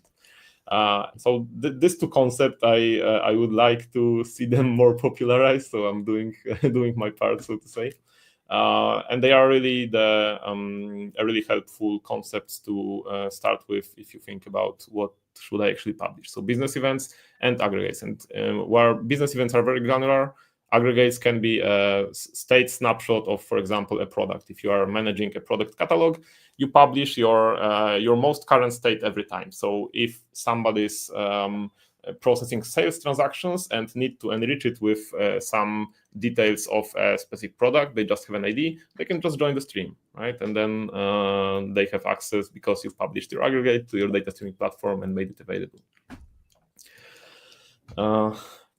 So these two concepts, I would like to see them more popularized, so I'm doing my part, so to say. And they are really really helpful concepts to start with if you think about what should I actually publish. So business events and aggregates. And where business events are very granular, aggregates can be a state snapshot of, for example, a product. If you are managing a product catalog, you publish your most current state every time. So if somebody's processing sales transactions and need to enrich it with some details of a specific product, they just have an ID, they can just join the stream, right? And then they have access because you've published your aggregate to your data streaming platform and made it available.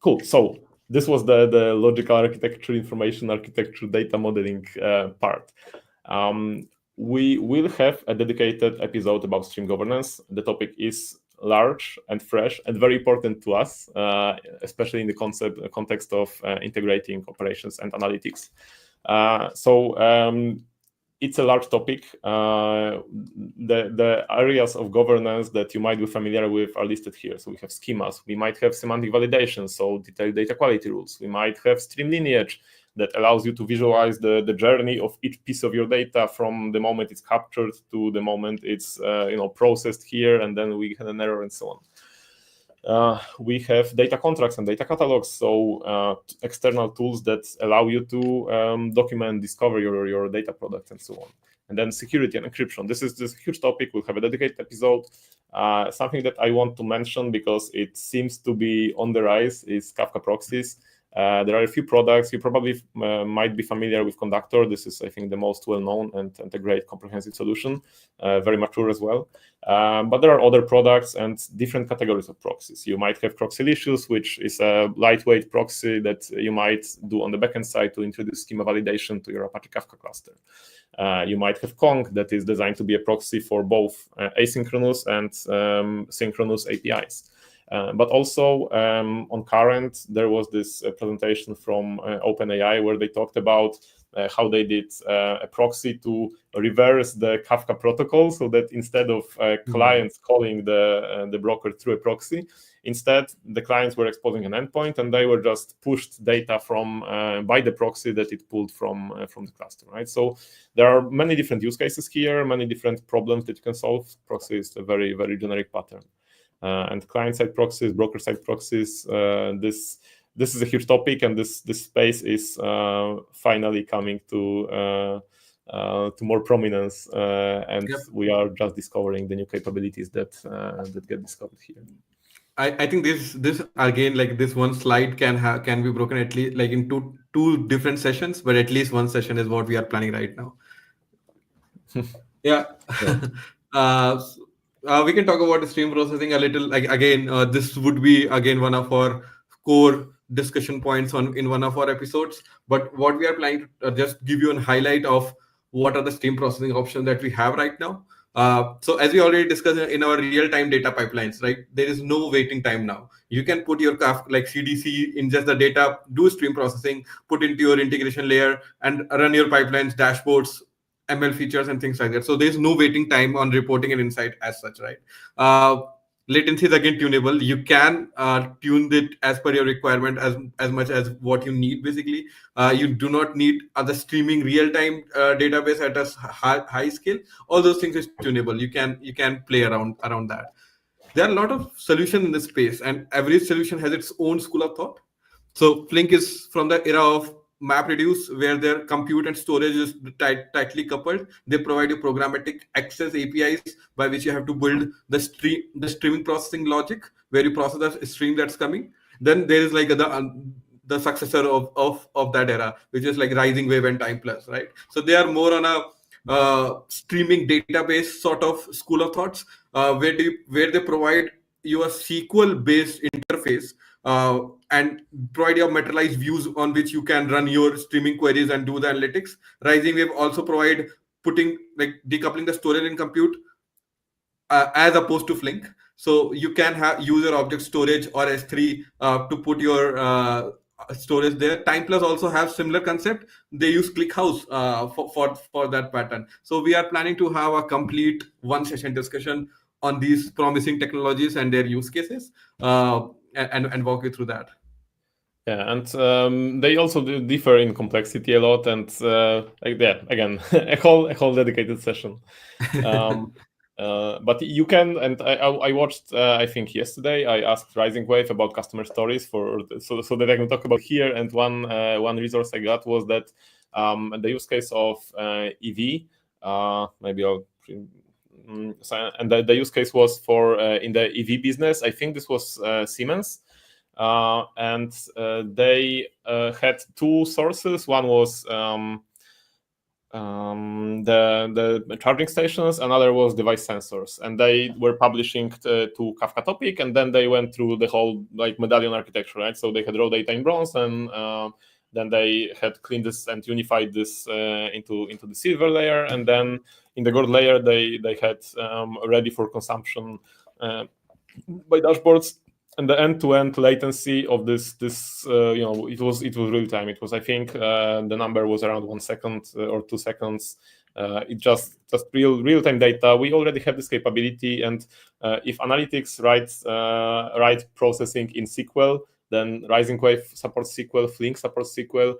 Cool. So this was the logical architecture, information architecture, data modeling part. we will have a dedicated episode about stream governance. The topic is large and fresh and very important to us, especially in the context of integrating operations and analytics. It's a large topic. The areas of governance that you might be familiar with are listed here. So we have schemas. We might have semantic validation, so detailed data quality rules. We might have stream lineage that allows you to visualize the journey of each piece of your data from the moment it's captured to the moment it's processed here, and then we had an error and so on. We have data contracts and data catalogs, so external tools that allow you to document, discover your data product and so on. And then security and encryption. This is a huge topic. We'll have a dedicated episode. Something that I want to mention because it seems to be on the rise is Kafka proxies. There are a few products. You probably might be familiar with Conductor. This is, I think, the most well-known and a great comprehensive solution, very mature as well. But there are other products and different categories of proxies. You might have Proxylicious, which is a lightweight proxy that you might do on the backend side to introduce schema validation to your Apache Kafka cluster. You might have Kong that is designed to be a proxy for both asynchronous and synchronous APIs. But also on Current, there was this presentation from OpenAI where they talked about how they did a proxy to reverse the Kafka protocol, so that instead of clients calling the broker through a proxy, instead the clients were exposing an endpoint and they were just pushed data from by the proxy that it pulled from the cluster, right? So there are many different use cases here, many different problems that you can solve. Proxy is a very, very generic pattern. And client-side proxies, broker-side proxies, this is a huge topic, and this space is finally coming to more prominence, and we are just discovering the new capabilities that get discovered here. I think this again, like this one slide can be broken at least like into two different sessions, but at least one session is what we are planning right now. Yeah. We can talk about the stream processing a little. Like again, this would be again one of our core discussion points in one of our episodes. But what we are planning to just give you a highlight of what are the stream processing options that we have right now. So as we already discussed in our real-time data pipelines, right? There is no waiting time now. You can put your like CDC, ingest the data, do stream processing, put into your integration layer, and run your pipelines, dashboards, ML features and things like that. So there's no waiting time on reporting an insight as such, right? Latency is again tunable. You can tune it as per your requirement as much as what you need. Basically, you do not need the streaming real-time database at a high scale. All those things is tunable. You can play around that. There are a lot of solutions in this space, and every solution has its own school of thought. So Flink is from the era of MapReduce, where their compute and storage is tightly coupled. They provide you programmatic access APIs by which you have to build the streaming processing logic, where you process the stream that's coming. Then there is like the successor of that era, which is like Rising Wave and Time Plus, right? So they are more on a streaming database sort of school of thoughts, where they provide you a SQL based interface and provide your materialized views on which you can run your streaming queries and do the analytics. Rising Wave also provide putting like decoupling the storage and compute as opposed to Flink. So you can have user object storage or S3 to put your storage there. Time Plus also have similar concept. They use ClickHouse for that pattern. So we are planning to have a complete one session discussion on these promising technologies and their use cases, and walk you through that. Yeah, and they also differ in complexity a lot, and again, a whole dedicated session. But you can, and I watched, I think yesterday, I asked Rising Wave about customer stories so that I can talk about here. And one resource I got was that the use case of EV, maybe I'll. And the use case was for in the EV business. I think this was Siemens. And they had two sources. One was the charging stations, another was device sensors, and they were publishing to Kafka topic, and then they went through the whole like medallion architecture, right? So they had raw data in bronze and Then they had cleaned this and unified this into the silver layer, and then in the gold layer they had ready for consumption by dashboards. And the end-to-end latency of this it was real time. It was, I think, the number was around 1 second or 2 seconds. It just real time data. We already have this capability, and if analytics write processing in SQL, then Rising Wave supports SQL, Flink supports SQL.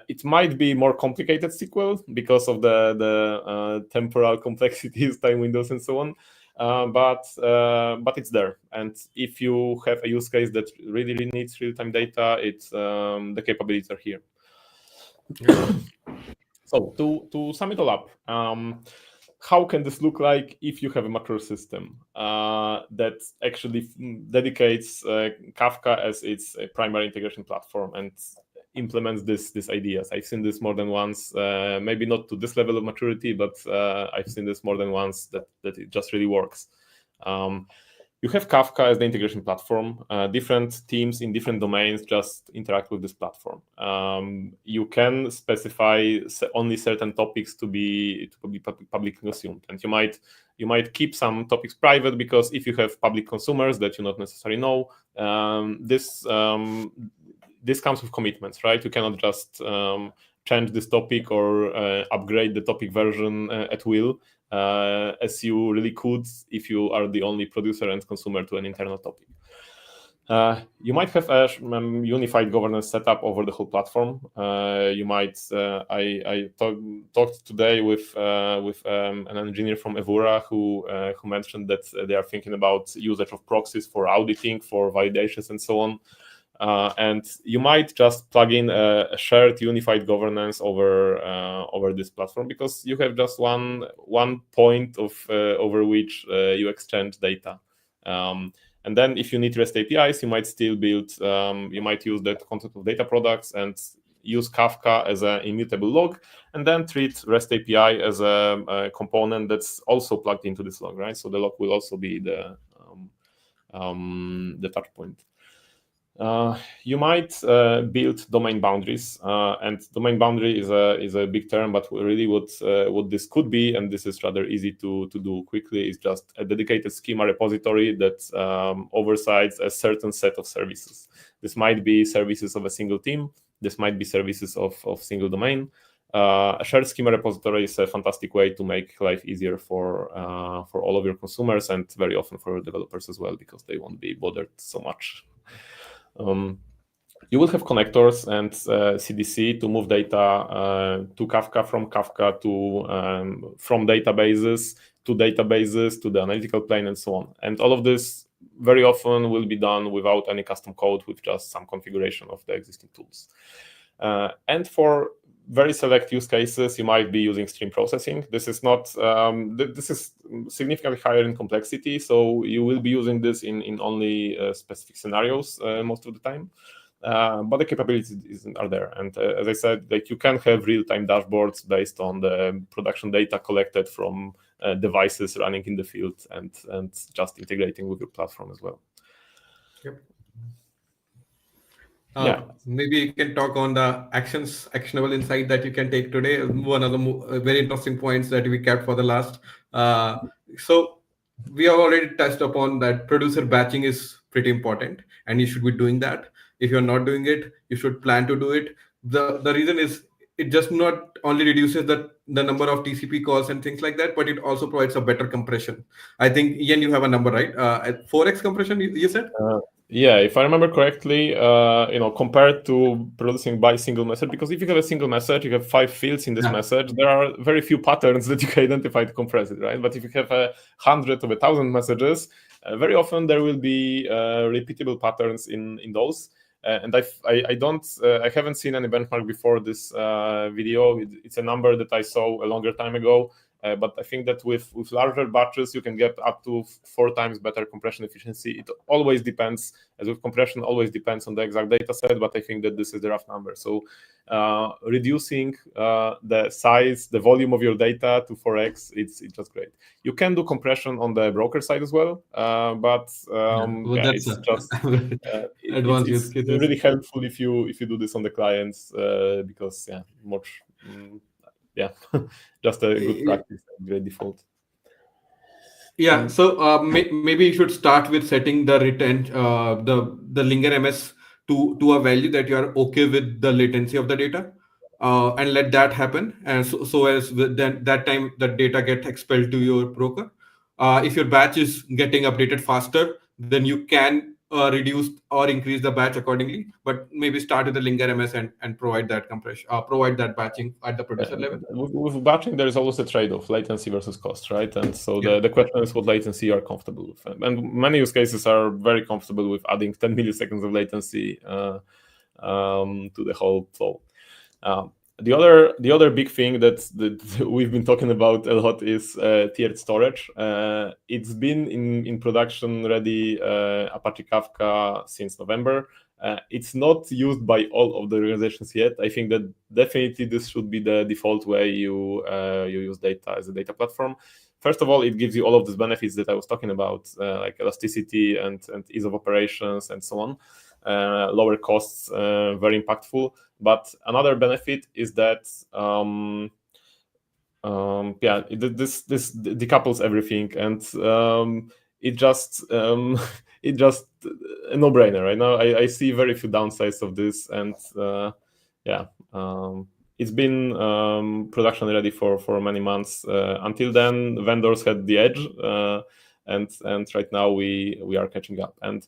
It might be more complicated SQL because of the temporal complexities, time windows, and so on. But it's there, and if you have a use case that really needs real-time data, it's the capabilities are here. So to sum it all up, how can this look like if you have a macro system that actually dedicates Kafka as its primary integration platform and implements these ideas? I've seen this more than once, maybe not to this level of maturity, but I've seen this more than once that it just really works. You have Kafka as the integration platform. Different teams in different domains just interact with this platform. You can specify only certain topics to be publicly consumed, and you might keep some topics private, because if you have public consumers that you not necessarily know, this comes with commitments, right? You cannot just change this topic or upgrade the topic version at will, as you really could if you are the only producer and consumer to an internal topic. You might have a unified governance setup over the whole platform. You might. I talked today with an engineer from Evora who mentioned that they are thinking about usage of proxies for auditing, for validations, and so on. And you might just plug in a shared unified governance over this platform, because you have just one point of over which you exchange data. And then if you need REST APIs, you might still build, you might use that concept of data products and use Kafka as an immutable log, and then treat REST API as a component that's also plugged into this log, right? So the log will also be the touch point. You might build domain boundaries, and domain boundary is a big term, but really what this could be, and this is rather easy to do quickly, is just a dedicated schema repository that oversights a certain set of services. This might be services of a single team. This might be services of single domain. A shared schema repository is a fantastic way to make life easier for all of your consumers, and very often for your developers as well, because they won't be bothered so much. You will have connectors and CDC to move data to Kafka, from Kafka to from databases to the analytical plane, and so on. And all of this very often will be done without any custom code, with just some configuration of the existing tools. And for very select use cases, you might be using stream processing. This is not this is significantly higher in complexity, so you will be using this in only specific scenarios most of the time. But the capabilities are there, and as I said, like, you can have real-time dashboards based on the production data collected from devices running in the field, and just integrating with your platform as well. Yep. Yeah. Maybe you can talk on the actionable insight that you can take today. One of the very interesting points that we kept for the last. So we have already touched upon that producer batching is pretty important, and you should be doing that. If you're not doing it, you should plan to do it. The reason is, it just not only reduces the number of TCP calls and things like that, but it also provides a better compression. I think, Ian, you have a number, right? At 4x compression, you said? Yeah, if I remember correctly, compared to producing by single message, because if you have a single message, you have 5 fields in this message, there are very few patterns that you can identify to compress it, right? But if you have 100 or 1,000 messages, very often there will be repeatable patterns in those. And I haven't seen any benchmark before this video. It's a number that I saw a longer time ago. But I think that with larger batches, you can get up to 4 times better compression efficiency. It always depends, as with compression, always depends on the exact data set, but I think that this is the rough number. So reducing the size, the volume of your data to 4x, it's just great. You can do compression on the broker side as well, but that's it's just advanced use it's cases. really helpful if you do this on the clients, because much just a good practice, great default. Yeah, so maybe you should start with setting the the linger ms to a value that you are okay with the latency of the data, and let that happen. And so as then that time the data get expelled to your broker. If your batch is getting updated faster, then you can reduce or increase the batch accordingly. But maybe start with the linger ms and provide that compression, provide that batching at the producer level. With batching, there is always a trade-off, latency versus cost, right? And so Yeah. the question is what latency you are comfortable with. And many use cases are very comfortable with adding 10 milliseconds of latency to the whole flow. The other big thing that we've been talking about a lot is tiered storage. It's been in production ready, Apache Kafka, since November. It's not used by all of the organizations yet. I think that definitely this should be the default way you use data as a data platform. First of all, it gives you all of these benefits that I was talking about, like elasticity and ease of operations and so on. Lower costs, very impactful. But another benefit is that this decouples everything, and it just a no-brainer right now. I see very few downsides of this, and it's been production ready for many months. Until then, vendors had the edge, and right now we are catching up. And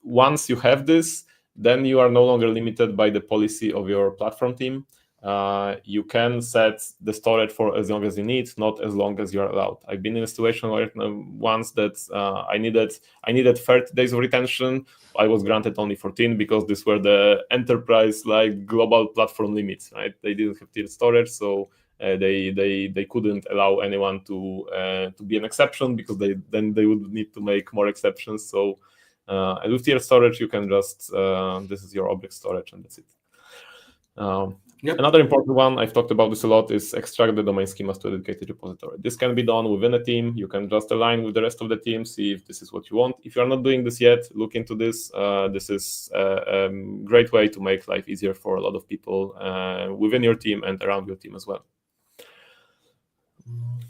once you have this, then you are no longer limited by the policy of your platform team. You can set the storage for as long as you need, not as long as you're allowed. I've been in a situation where once that I needed 30 days of retention. I was granted only 14 because these were the enterprise like global platform limits, right? They didn't have tiered storage, so they couldn't allow anyone to be an exception, because then they would need to make more exceptions. So and with tiered storage, you can just this is your object storage, and that's it. Yep. Another important one, I've talked about this a lot, is extract the domain schemas to a dedicated repository. This can be done within a team. You can just align with the rest of the team, see if this is what you want. If you're not doing this yet, look into this. This is a great way to make life easier for a lot of people within your team and around your team as well.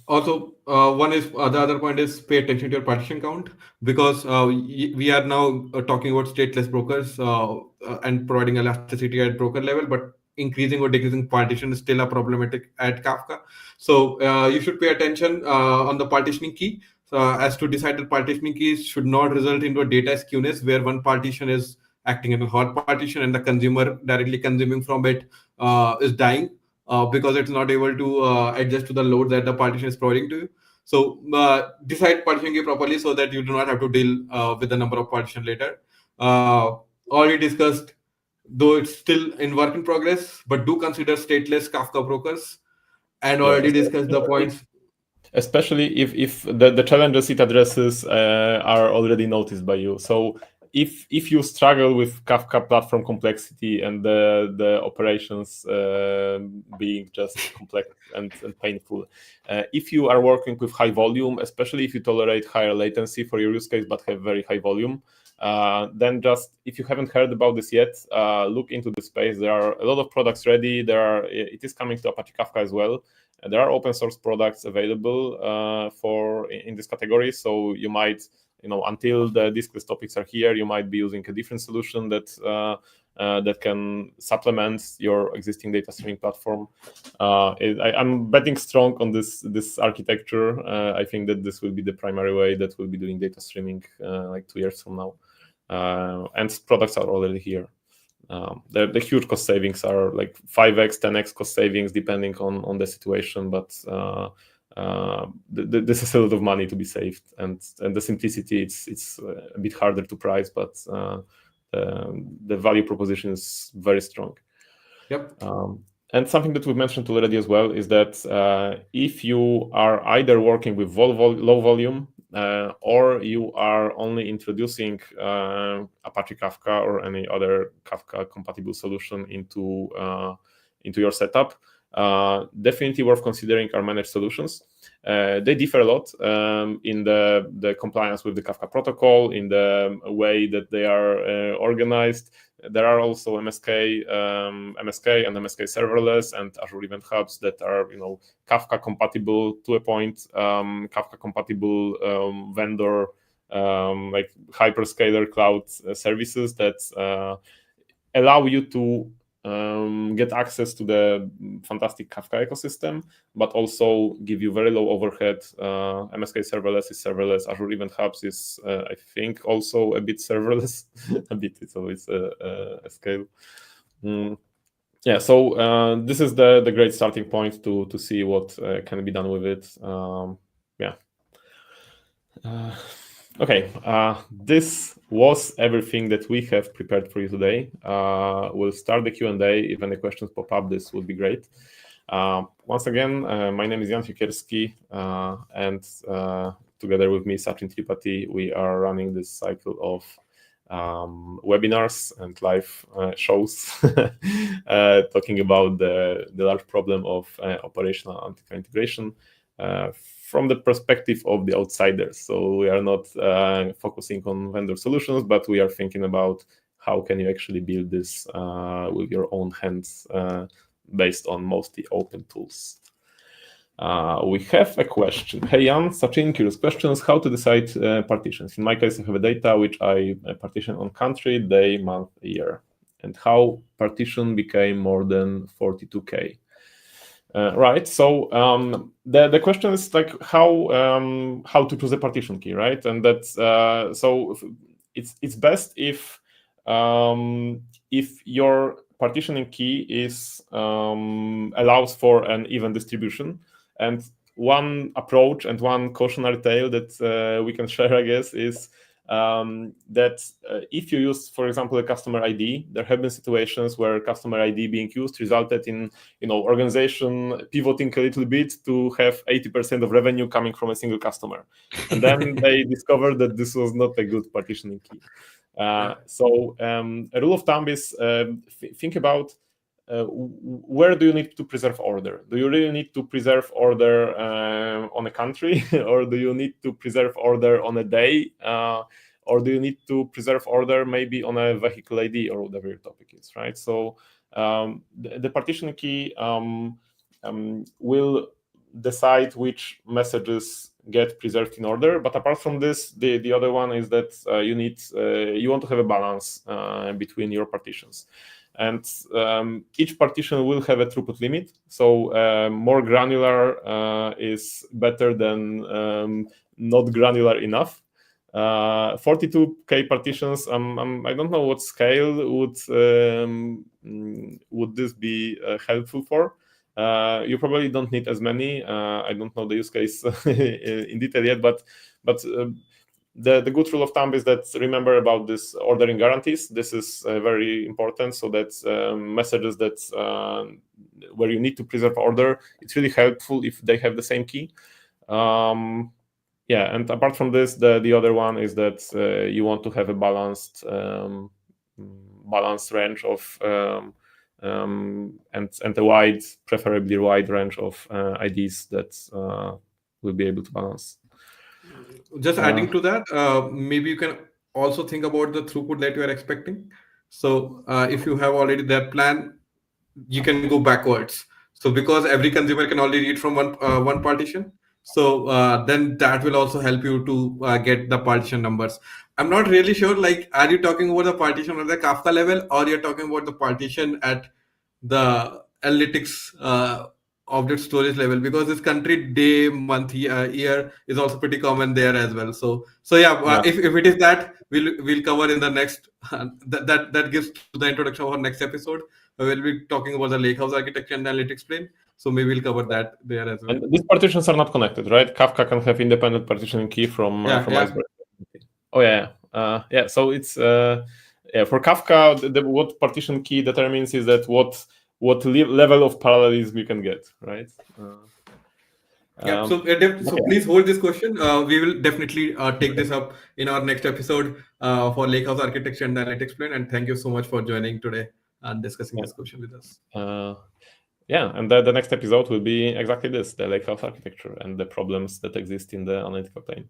Also, the other point is pay attention to your partition count, because we are now talking about stateless brokers and providing elasticity at broker level, but increasing or decreasing partition is still a problematic at Kafka. So you should pay attention on the partitioning key, as to decide that partitioning keys should not result into a data skewness where one partition is acting as a hot partition and the consumer directly consuming from it is dying. Because it's not able to adjust to the load that the partition is providing to you. So decide partition key properly so that you do not have to deal with the number of partition later. Already discussed, though it's still in work in progress, but do consider stateless Kafka brokers, and already discussed the points. Especially if the challenges it addresses are already noticed by you. So if you struggle with Kafka platform complexity and the operations being just complex and painful, if you are working with high volume, especially if you tolerate higher latency for your use case but have very high volume, then just, if you haven't heard about this yet, look into the space. There are a lot of products ready. It is coming to Apache Kafka as well. There are open source products available in this category. So you might, until the Diskless topics are here, you might be using a different solution that can supplement your existing data streaming platform. I'm betting strong on this architecture. I think that this will be the primary way that we'll be doing data streaming like 2 years from now. And products are already here. The huge cost savings are like 5x, 10x cost savings depending on the situation, but this is a lot of money to be saved, and the simplicity, it's a bit harder to price, but the value proposition is very strong. Yep. And something that we've mentioned already as well is that if you are either working with low volume or you are only introducing Apache Kafka or any other Kafka compatible solution into your setup, definitely worth considering our managed solutions. They differ a lot in the compliance with the Kafka protocol, in the way that they are organized. There are also MSK and MSK serverless and Azure Event Hubs that are, Kafka compatible to a point, Kafka compatible vendor, like hyperscaler cloud services that allow you to get access to the fantastic Kafka ecosystem, but also give you very low overhead. MSK serverless is serverless. Azure Event Hubs is, I think, also a bit serverless. A bit, it's always a scale. Yeah, so this is the great starting point to see what can be done with it. Yeah. Okay, this was everything that we have prepared for you today. We'll start the Q&A. If any questions pop up, this would be great. Once again, my name is Jan Siekierski, and together with me, Sachin Tripathi, we are running this cycle of webinars and live shows talking about the large problem of operational Antika integration from the perspective of the outsiders. So we are not focusing on vendor solutions, but we are thinking about how can you actually build this with your own hands based on mostly open tools. We have a question. Hey Jan, Sachin, curious questions. How to decide partitions? In my case, I have a data which I partition on country, day, month, year. And how partition became more than 42K. Right. So the question is like how to choose a partition key, right? And that's so it's best if your partitioning key is allows for an even distribution. And one approach and one cautionary tale that we can share, I guess, is that if you use, for example, a customer ID, there have been situations where customer ID being used resulted in organization pivoting a little bit to have 80% of revenue coming from a single customer, and then they discovered that this was not a good partitioning key. So a rule of thumb is think about where do you need to preserve order? Do you really need to preserve order on a country, or do you need to preserve order on a day, or do you need to preserve order maybe on a vehicle ID or whatever your topic is, right? So the partition key will decide which messages get preserved in order. But apart from this, the other one is that you want to have a balance between your partitions. And each partition will have a throughput limit. So more granular is better than not granular enough. 42K partitions, I don't know what scale would this be helpful for. You probably don't need as many. I don't know the use case in detail yet, but the good rule of thumb is that remember about this ordering guarantees. This is very important, so that messages that where you need to preserve order, it's really helpful if they have the same key. Yeah, and apart from this, the other one is that you want to have a balanced range of and a preferably wide range of IDs that will be able to balance. Just adding to that, maybe you can also think about the throughput that you are expecting. So if you have already that plan, you can go backwards. So because every consumer can only read from one partition, so then that will also help you to get the partition numbers. I'm not really sure, like, are you talking about the partition at the Kafka level, or you're talking about the partition at the analytics object storage level? Because this country, day, month, year is also pretty common there as well. So yeah. If it is that, we'll cover in the next that gives to the introduction of our next episode. We'll be talking about the lakehouse architecture and analytics plane. So maybe we'll cover that there as well. And these partitions are not connected, right? Kafka can have independent partitioning key from Iceberg. Oh yeah. So it's for Kafka, what partition key determines is that what what level of parallelism you can get, right? Yeah, so please hold this question. We will definitely take this up in our next episode for Lakehouse Architecture and Analytics Plan. And thank you so much for joining today and discussing this question with us. Yeah, and the next episode will be exactly this, the Lakehouse architecture and the problems that exist in the analytical plane.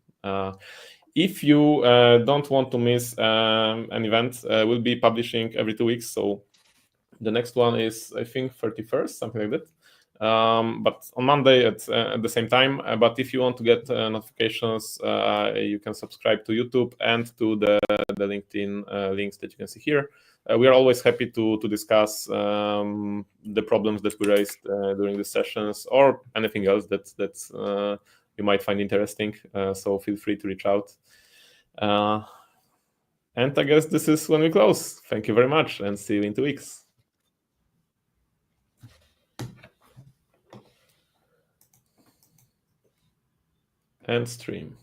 If you don't want to miss an event, we'll be publishing every 2 weeks. So the next one is, I think, 31st, something like that. But on Monday at the same time. But if you want to get notifications, you can subscribe to YouTube and to the LinkedIn links that you can see here. We are always happy to discuss the problems that we raised during the sessions or anything else that you might find interesting. So feel free to reach out. And I guess this is when we close. Thank you very much and see you in 2 weeks. And stream.